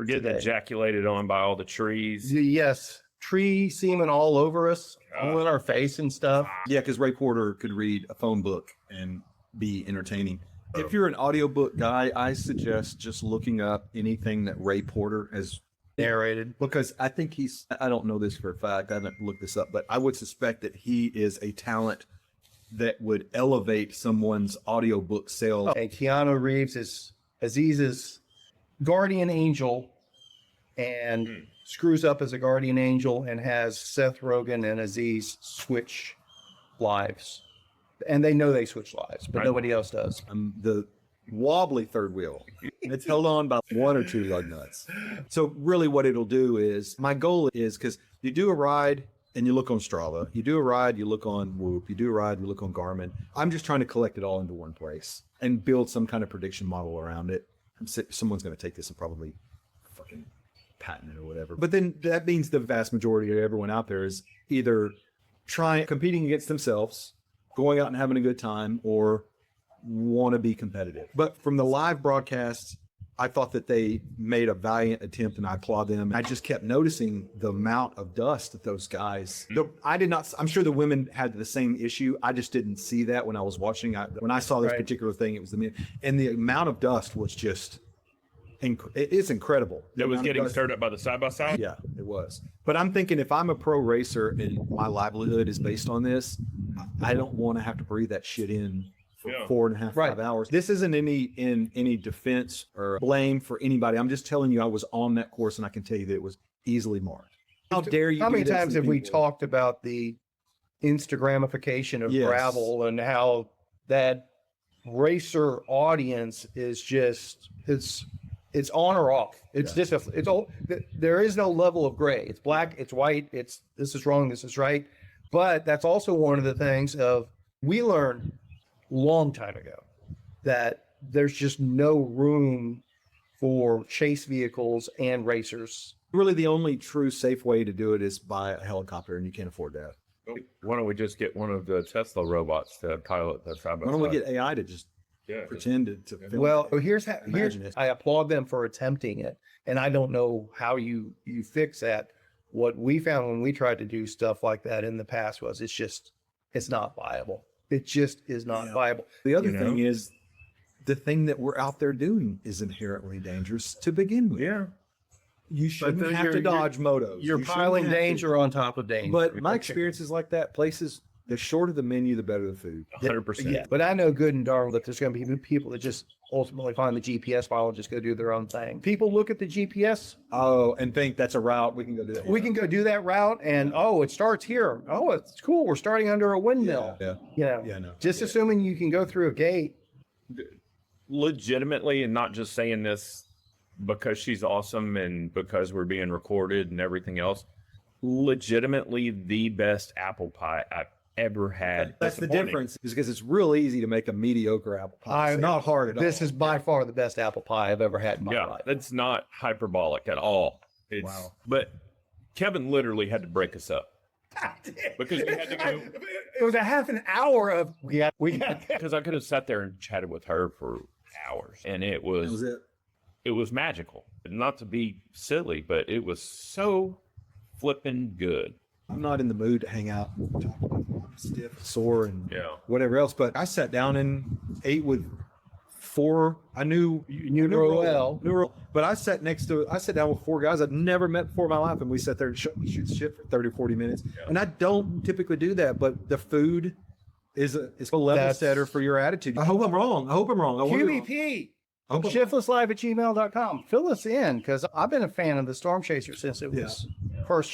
We're getting ejaculated on by all the trees. Yes. Tree semen all over us, all in our face and stuff. Yeah, because Ray Porter could read a phone book and be entertaining. If you're an audiobook guy, I suggest just looking up anything that Ray Porter has Narrated. because I think I don't know this for a fact, I haven't looked this up, but I would suspect that he is a talent that would elevate someone's audiobook sales. And Keanu Reeves is Aziz's guardian angel and screws up as a guardian angel and has Seth Rogen and Aziz switch lives. And they know they switch lives, but nobody else does. I'm the wobbly third wheel. And it's held on by one or two lug nuts. So really what it'll do is, my goal is, because you do a ride and you look on Strava, you do a ride, you look on Whoop, you do a ride, you look on Garmin. I'm just trying to collect it all into one place and build some kind of prediction model around it. Someone's going to take this and probably fucking patent it or whatever. But then that means the vast majority of everyone out there is either competing against themselves, going out and having a good time, or want to be competitive. But from the live broadcasts, I thought that they made a valiant attempt, and I applaud them. I just kept noticing the amount of dust that those guys. I'm sure the women had the same issue. I just didn't see that when I was watching. When I saw this particular thing, it was the men, and the amount of dust was just. It's incredible. That was getting stirred up by the side-by-side? Yeah, it was. But I'm thinking, if I'm a pro racer and my livelihood is based on this, I don't want to have to breathe that shit in for 4.5, 5 hours. This isn't any defense or blame for anybody. I'm just telling you, I was on that course, and I can tell you that it was easily marked. How dare you? How many times have we talked about the Instagramification of gravel and how that racer audience is just it's on or off. It's just there is no level of gray. It's black, it's white, this is wrong, this is right. But that's also one of the things we learned long time ago that there's just no room for chase vehicles and racers. Really, the only true safe way to do it is buy a helicopter, and you can't afford that. Why don't we just get one of the Tesla robots to pilot the side-by-side? Why don't we get AI to just pretend to film? Well, here's I applaud them for attempting it, and I don't know how you fix that. What we found when we tried to do stuff like that in the past was it's not viable. It just is not viable. The other thing is, the thing that we're out there doing is inherently dangerous to begin with. Yeah. You shouldn't have to dodge motos. You're piling danger on top of danger. But my experience is like that. Places, the shorter the menu, the better the food. 100%. Yeah, but I know good and darn that there's going to be people that just ultimately find the GPS file and just go do their own thing. People look at the GPS. And think that's a route. We can go do that. We can go do that route, and it starts here. Oh, it's cool. We're starting under a windmill. No. Just assuming you can go through a gate. Legitimately, and not just saying this because she's awesome and because we're being recorded and everything else, legitimately the best apple pie I've ever had. That's the difference, is because it's real easy to make a mediocre apple pie. It's not hard at all. This is by far the best apple pie I've ever had in my life. It's not hyperbolic at all. Wow. But Kevin literally had to break us up. Because we had to go. It was a half an hour of we got because I could have sat there and chatted with her for hours, and it was magical. Not to be silly, but it was so flipping good. I'm not in the mood to hang out, I'm stiff, sore, and Yeah. whatever else. But I sat down and ate with four. I knew well. but I sat down with four guys I'd never met before in my life, and we sat there and shoot shit for 30, 40 minutes. Yeah. And I don't typically do that, but the food is a level setter for your attitude. I hope I'm wrong. QBP. ShiftLessLive@gmail.com. Fill us in, because I've been a fan of the Storm Chaser since it was first.